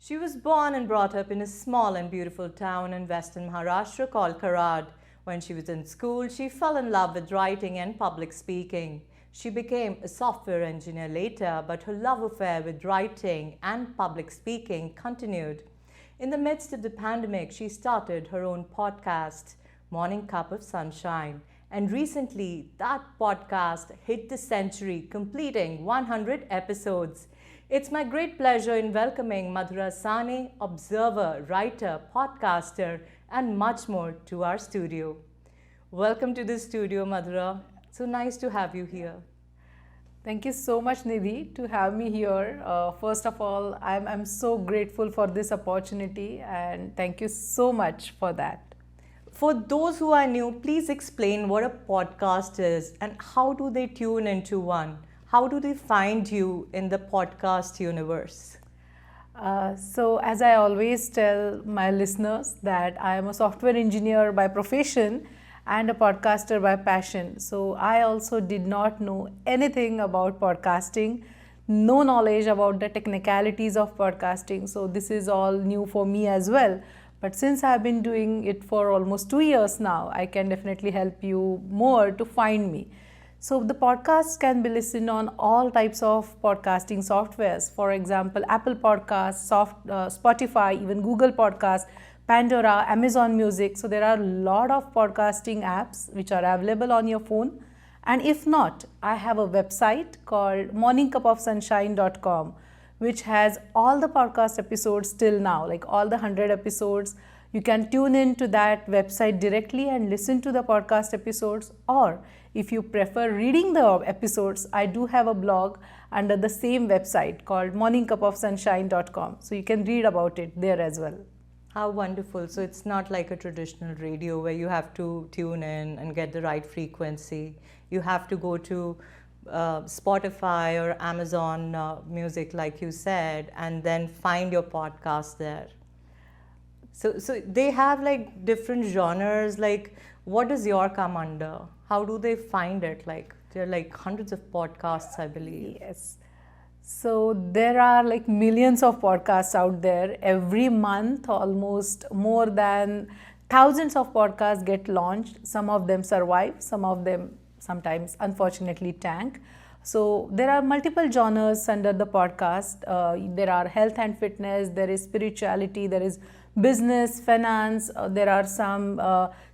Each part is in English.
She was born and brought up in a small and beautiful town in western Maharashtra called Karad. When she was in school, she fell in love with writing and public speaking. She became a software engineer later, but her love affair with writing and public speaking continued. In the midst of the pandemic, she started her own podcast, Morning Cup of Sunshine. And recently, that podcast hit the century, completing 100 episodes. It's my great pleasure in welcoming Madhura Sane, observer, writer, podcaster, and much more to our studio. Welcome to the studio, Madhura. So nice to have you here. Thank you so much, Nidhi, to have me here. First of all, I'm so grateful for this opportunity and thank you so much for that. For those who are new, please explain what a podcast is and how do they tune into one? How do they find you in the podcast universe? So as I always tell my listeners that I am a software engineer by profession and a podcaster by passion. So I also did not know anything about podcasting, no knowledge about the technicalities of podcasting. So this is all new for me as well. But since I've been doing it for almost 2 years now, I can definitely help you more to find me. So the podcast can be listened on all types of podcasting softwares. For example, Apple Podcasts, Spotify, even Google Podcasts, Pandora, Amazon Music. So there are a lot of podcasting apps which are available on your phone. And if not, I have a website called morningcupofsunshine.com, which has all the podcast episodes till now, like all the 100 episodes. You can tune in to that website directly and listen to the podcast episodes, or if you prefer reading the episodes, I do have a blog under the same website called morningcupofsunshine.com. So you can read about it there as well. How wonderful. So it's not like a traditional radio where you have to tune in and get the right frequency. You have to go to Spotify or Amazon Music, like you said, and then find your podcast there. So they have like different genres. Like, what does your come under? How do they find it? Like, there are like hundreds of podcasts, I believe. Yes. So there are like millions of podcasts out there. Every month, almost more than thousands of podcasts get launched. Some of them survive, some of them sometimes unfortunately tank. So there are multiple genres under the podcast. There are health and fitness, there is spirituality, there is business, finance, there are some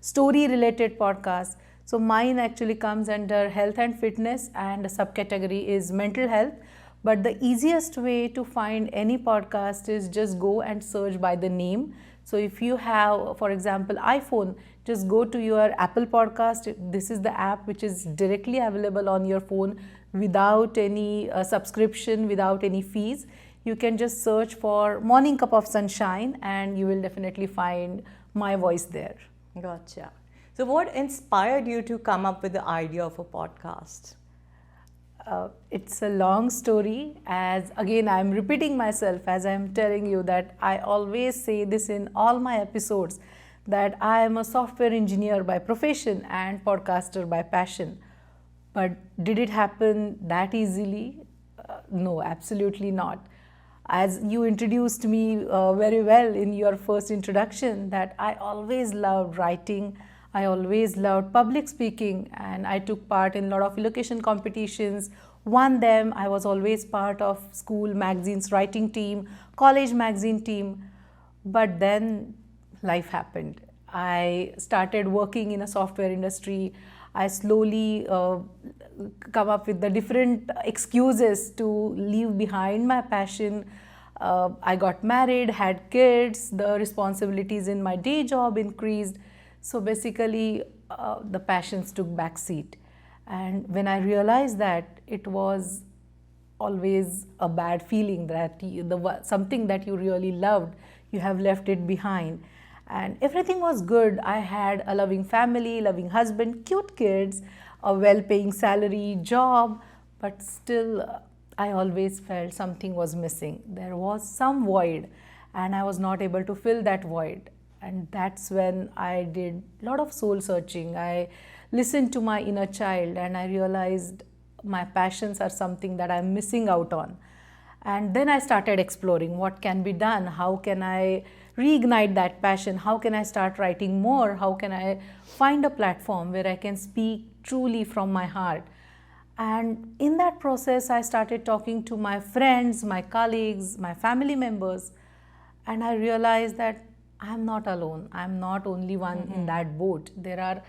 story related podcasts. So mine actually comes under health and fitness, and the subcategory is mental health. But the easiest way to find any podcast is just go and search by the name. So if you have, for example, iPhone, just go to your Apple Podcast. This is the app which is directly available on your phone without any subscription, without any fees. You can just search for Morning Cup of Sunshine and you will definitely find my voice there. Gotcha. So what inspired you to come up with the idea of a podcast? It's a long story, as again I'm repeating myself as I'm telling you that I always say this in all my episodes, that I am a software engineer by profession and podcaster by passion. But did it happen that easily? No, absolutely not. As you introduced me very well in your first introduction, that I always loved writing, I always loved public speaking, and I took part in a lot of elocution competitions, won them. I was always part of school magazine's writing team, college magazine team. But then life happened. I started working in a software industry. I slowly come up with the different excuses to leave behind my passion. I got married, had kids, the responsibilities in my day job increased. So basically, the passions took backseat. And when I realized that, it was always a bad feeling that something that you really loved, you have left it behind. And everything was good. I had a loving family, loving husband, cute kids, a well-paying salary, job, but still I always felt something was missing. There was some void and I was not able to fill that void. And that's when I did a lot of soul searching. I listened to my inner child and I realized my passions are something that I'm missing out on. And then I started exploring what can be done, how can I reignite that passion, how can I start writing more, how can I find a platform where I can speak truly from my heart. And in that process, I started talking to my friends, my colleagues, my family members, and I realized that I'm not alone. I'm not only one in that boat. There are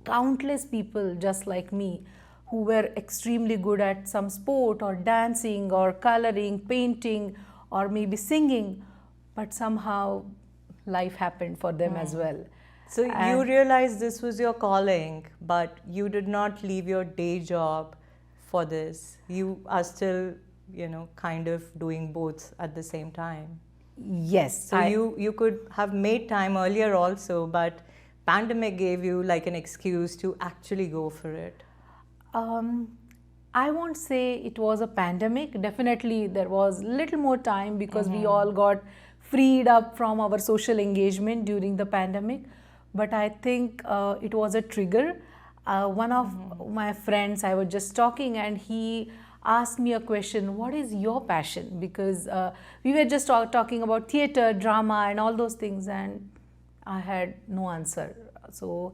countless people just like me who were extremely good at some sport or dancing or coloring, painting, or maybe singing, but somehow life happened for them as well. So you realized this was your calling, but you did not leave your day job for this. You are still, kind of doing both at the same time. Yes. So you could have made time earlier also, but pandemic gave you like an excuse to actually go for it. I won't say it was a pandemic. Definitely there was little more time because we all got freed up from our social engagement during the pandemic. But I think it was a trigger. One of my friends, I was just talking, and he asked me a question, what is your passion? Because we were just talking about theater, drama and all those things, and I had no answer. So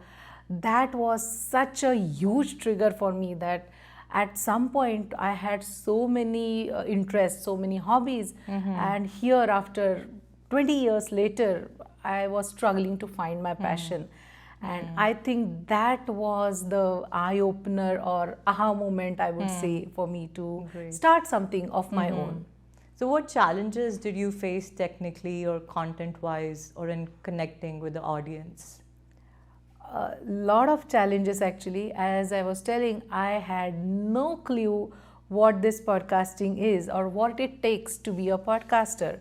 that was such a huge trigger for me that at some point I had so many interests, so many hobbies, and here after 20 years later, I was struggling to find my passion. And I think that was the eye-opener or aha moment, I would say, for me to start something of my own. So what challenges did you face technically or content-wise or in connecting with the audience? A lot of challenges actually. As I was telling, I had no clue what this podcasting is or what it takes to be a podcaster.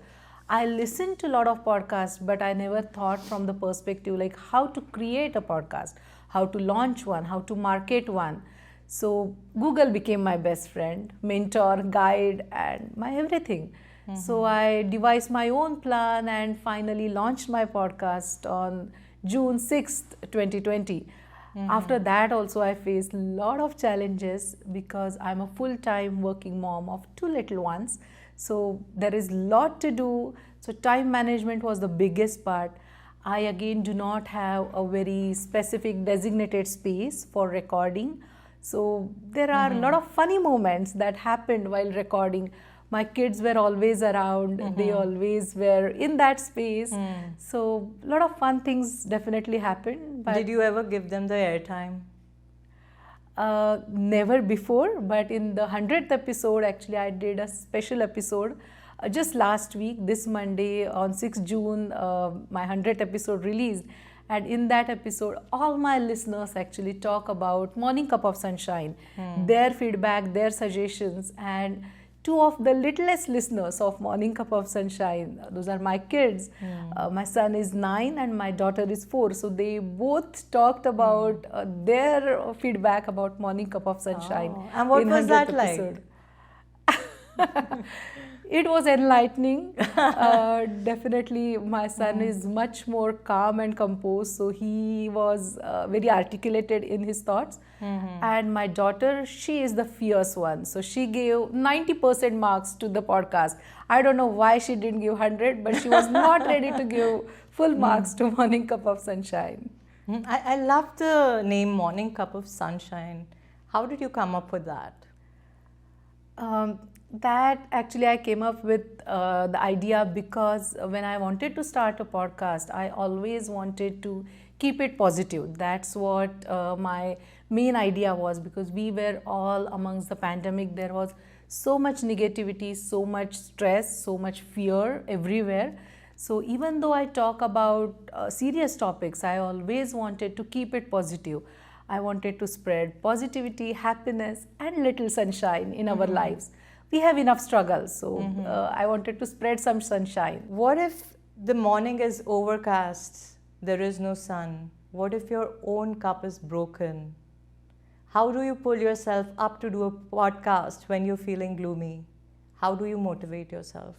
I listened to a lot of podcasts, but I never thought from the perspective like how to create a podcast, how to launch one, how to market one. So Google became my best friend, mentor, guide, and my everything. So I devised my own plan and finally launched my podcast on June 6th, 2020. After that also I faced a lot of challenges because I'm a full-time working mom of 2 little ones. So there is a lot to do. So time management was the biggest part. I again do not have a very specific designated space for recording. So there are a lot of funny moments that happened while recording. My kids were always around. They always were in that space. So a lot of fun things definitely happened. But did you ever give them the airtime? Never before, but in the 100th episode, actually I did a special episode just last week, this Monday on 6th June, my 100th episode released. And in that episode, all my listeners actually talk about Morning Cup of Sunshine, their feedback, their suggestions, and 2 of the littlest listeners of Morning Cup of Sunshine, those are my kids. My son is 9 and my daughter is 4. So they both talked about their feedback about Morning Cup of Sunshine. Oh. And what was that episode. Like? It was enlightening. Definitely my son is much more calm and composed, so he was very articulated in his thoughts. And my daughter, she is the fierce one, so she gave 90% marks to the podcast. I don't know why she didn't give 100, but she was not ready to give full marks to Morning Cup of Sunshine. I love the name Morning Cup of Sunshine. How did you come up with that? That actually I came up with the idea because when I wanted to start a podcast, I always wanted to keep it positive. That's what my main idea was, because we were all amongst the pandemic. There was so much negativity, so much stress, so much fear everywhere. So even though I talk about serious topics, I always wanted to keep it positive. I wanted to spread positivity, happiness, and little sunshine in our lives. We have enough struggles, so I wanted to spread some sunshine. What if the morning is overcast, there is no sun? What if your own cup is broken? How do you pull yourself up to do a podcast when you're feeling gloomy? How do you motivate yourself?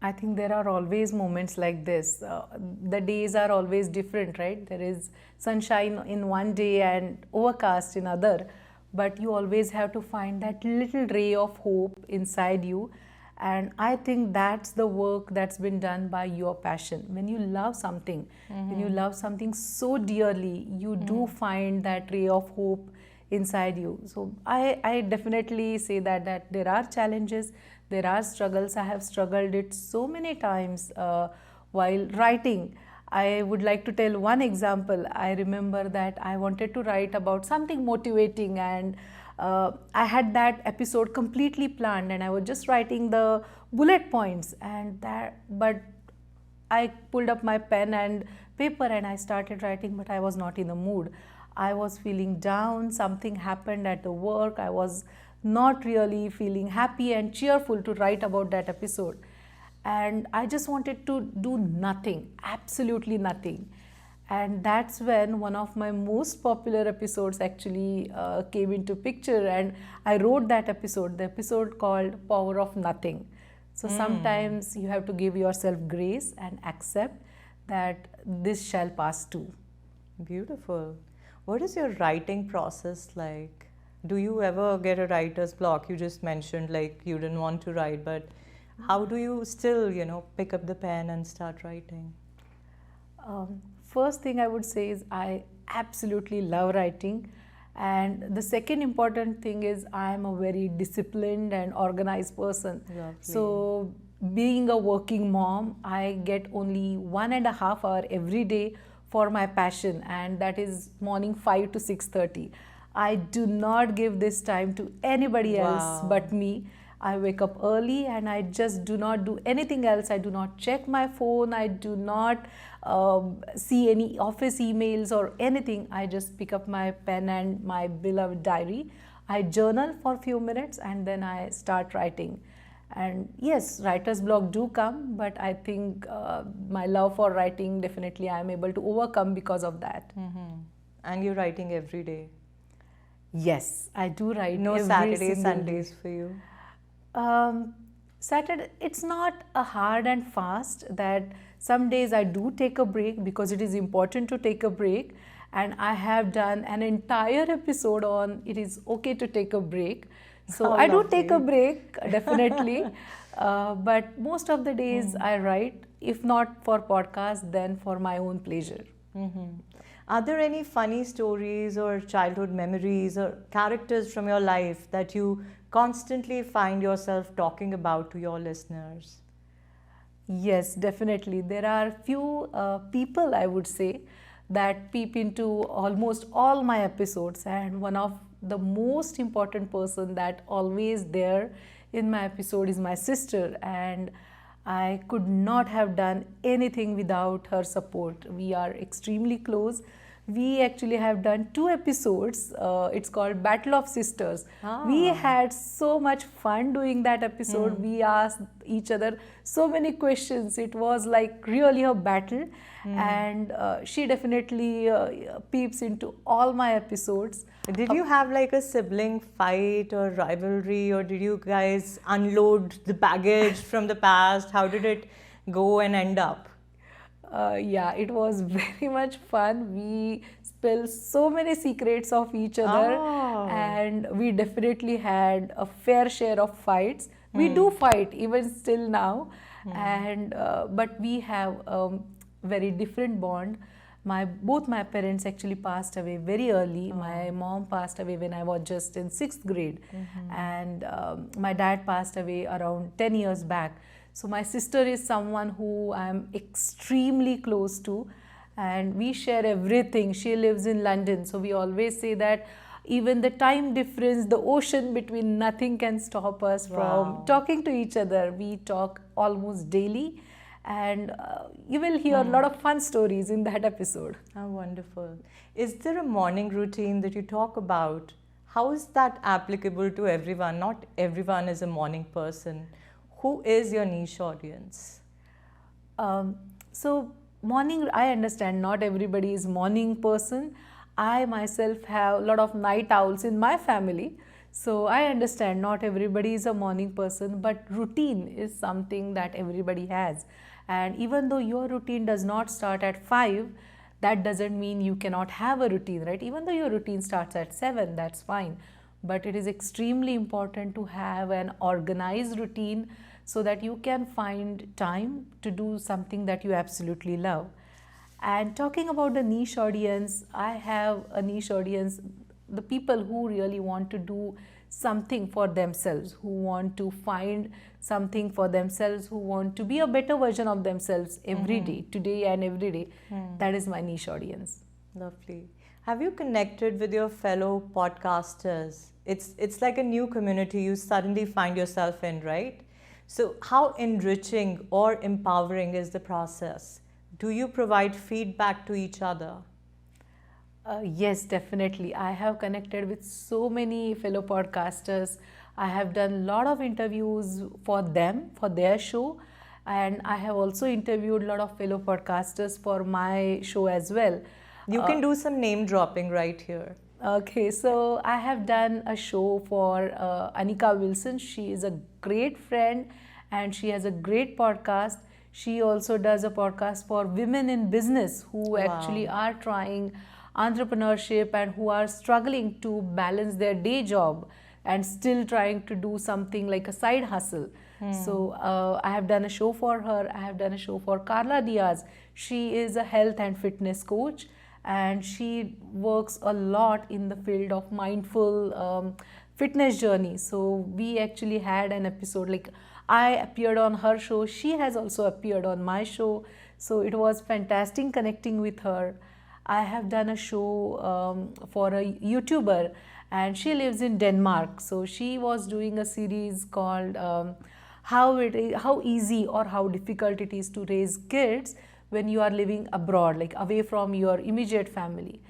I think there are always moments like this. The days are always different, right? There is sunshine in one day and overcast in other. but you always have to find that little ray of hope inside you. And I think that's the work that's been done by your passion. When you love something, when you love something so dearly, you do find that ray of hope inside you. So I definitely say that there are challenges, there are struggles. I have struggled it so many times while writing. I would like to tell one example. I remember that I wanted to write about something motivating, and I had that episode completely planned, and I was just writing the bullet points, but I pulled up my pen and paper and I started writing, but I was not in the mood. I was feeling down, something happened at the work, I was not really feeling happy and cheerful to write about that episode. And I just wanted to do nothing, absolutely nothing. And that's when one of my most popular episodes actually came into picture, and I wrote that episode, the episode called Power of Nothing. So sometimes you have to give yourself grace and accept that this shall pass too. Beautiful. What is your writing process like? Do you ever get a writer's block? You just mentioned like you didn't want to write, but how do you still, pick up the pen and start writing? First thing I would say is I absolutely love writing. And the second important thing is I am a very disciplined and organized person. Lovely. So being a working mom, I get only 1.5 hours every day for my passion, and that is morning 5 to 6:30. I do not give this time to anybody else but me. I wake up early and I just do not do anything else. I do not check my phone. I do not see any office emails or anything. I just pick up my pen and my beloved diary. I journal for a few minutes and then I start writing. And yes, writer's block do come, but I think my love for writing, definitely I am able to overcome because of that. And you're writing every day? Yes, I do write. No every Saturdays, single Sundays day. for you? Saturday, it's not a hard and fast that some days I do take a break because it is important to take a break, and I have done an entire episode on it is okay to take a break. So I do take a break, definitely, but most of the days I write, if not for podcast, then for my own pleasure. Are there any funny stories or childhood memories or characters from your life that you constantly find yourself talking about to your listeners? Yes, definitely. There are few people, I would say, that peep into almost all my episodes, and one of the most important person that always there in my episode is my sister, and I could not have done anything without her support. We are extremely close. We actually have done 2 episodes. It's called Battle of Sisters. We had so much fun doing that episode. We asked each other so many questions. It was like really a battle. And she definitely peeps into all my episodes. Did you have like a sibling fight or rivalry, or did you guys unload the baggage from the past? How did it go and end up? Yeah, it was very much fun. We spilled so many secrets of each other, and we definitely had a fair share of fights. We do fight even still now, and but we have a very different bond. Both my parents actually passed away very early. My mom passed away when I was just in 6th grade, and my dad passed away around 10 years back. So my sister is someone who I am extremely close to, and we share everything. She lives in London, so we always say that even the time difference, the ocean between, nothing can stop us from talking to each other. We talk almost daily, and you will hear a lot of fun stories in that episode. How wonderful. Is there a morning routine that you talk about? How is that applicable to everyone? Not everyone is a morning person. Who is your niche audience? So morning, I understand not everybody is morning person. I myself have a lot of night owls in my family. So I understand not everybody is a morning person, but routine is something that everybody has. And even though your routine does not start at 5, that doesn't mean you cannot have a routine, right? Even though your routine starts at 7, that's fine. but it is extremely important to have an organized routine so that you can find time to do something that you absolutely love. And talking about the niche audience, I have a niche audience, the people who really want to do something for themselves, who want to find something for themselves, who want to be a better version of themselves every day, today and every day. That is my niche audience. Lovely. Have you connected with your fellow podcasters? It's like a new community you suddenly find yourself in, right? So how enriching or empowering is the process? Do you provide feedback to each other? Yes, definitely. I have connected with so many fellow podcasters. I have done a lot of interviews for them, for their show, and I have also interviewed a lot of fellow podcasters for my show as well. You can do some name dropping right here. Okay, so I have done a show for Anika Wilson. She is a great friend and she has a great podcast. She also does a podcast for women in business who actually are trying entrepreneurship and who are struggling to balance their day job and still trying to do something like a side hustle. So I have done a show for her. I have done a show for Carla Diaz. She is a health and fitness coach and she works a lot in the field of mindful fitness journey. So we actually had an episode, like I appeared on her show, she has also appeared on my show. So it was fantastic connecting with her. I have done a show for a YouTuber and she lives in Denmark. So she was doing a series called how easy or how difficult it is to raise kids when you are living abroad, like away from your immediate family.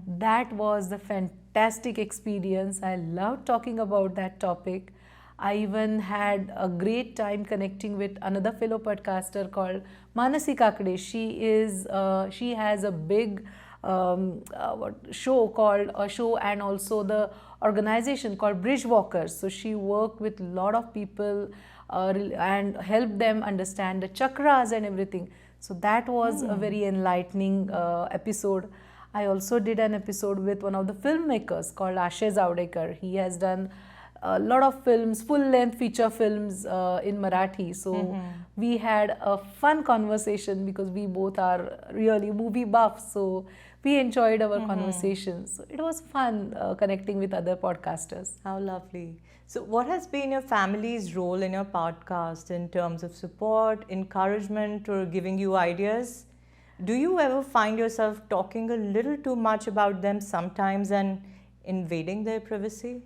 That was the fantastic experience. I loved talking about that topic. I even had a great time connecting with another fellow podcaster called Manasi Kakade. She has a big show and also the organization called Bridge Walkers. So she worked with a lot of people and helped them understand the chakras and everything. So that was a very enlightening episode. I also did an episode with one of the filmmakers called Ashay Zavdekar. He has done a lot of films, full-length feature films in Marathi. So we had a fun conversation because we both are really movie buffs. So we enjoyed our conversations. So it was fun connecting with other podcasters. How lovely. So what has been your family's role in your podcast in terms of support, encouragement, or giving you ideas? Do you ever find yourself talking a little too much about them sometimes and invading their privacy?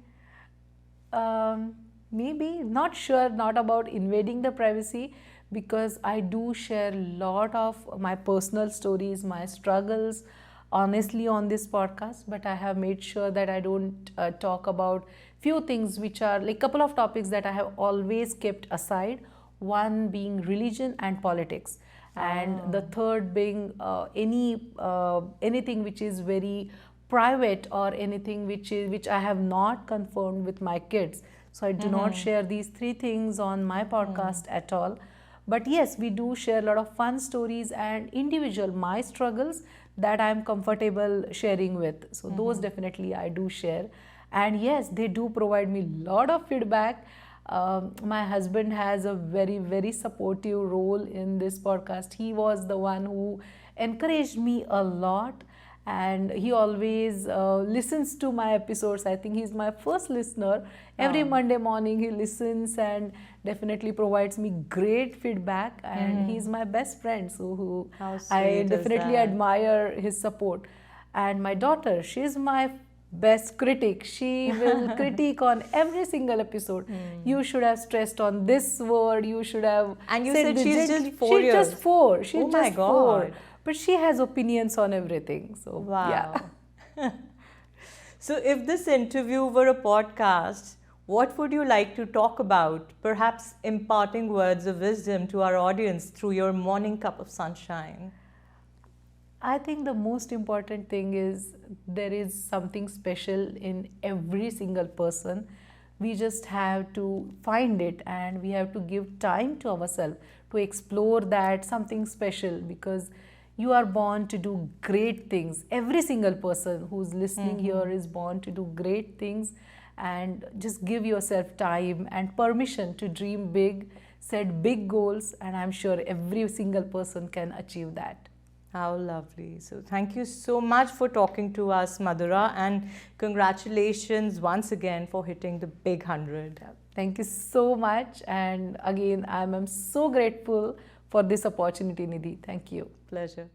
Maybe, not sure, not about invading the privacy, because I do share a lot of my personal stories, my struggles, honestly on this podcast, but I have made sure that I don't talk about few things which are like couple of topics that I have always kept aside. One being religion and politics, and the third being anything which is very private or anything which I have not confirmed with my kids. So I do not share these three things on my podcast at all. But yes, we do share a lot of fun stories and individual my struggles that I am comfortable sharing with. So those definitely I do share. And yes, they do provide me a lot of feedback. My husband has a very, very supportive role in this podcast. He was the one who encouraged me a lot. And he always listens to my episodes. I think he's my first listener. Every Monday morning he listens and definitely provides me great feedback. And he's my best friend, so I definitely admire his support. And my daughter, she's my best critic. She will critique on every single episode. You should have stressed on this word. You should have. And you said she's just 4 years. She's just 4. She's oh just my God. 4. But she has opinions on everything. So wow. Yeah. So if this interview were a podcast, what would you like to talk about? Perhaps imparting words of wisdom to our audience through your morning cup of sunshine. I think the most important thing is there is something special in every single person. We just have to find it and we have to give time to ourselves to explore that something special, because you are born to do great things. Every single person who's listening here is born to do great things, and just give yourself time and permission to dream big, set big goals, and I'm sure every single person can achieve that. How lovely. So thank you so much for talking to us, Madhura, and congratulations once again for hitting the big 100. Thank you so much, and again, I'm so grateful for this opportunity, Nidhi. Thank you. Pleasure.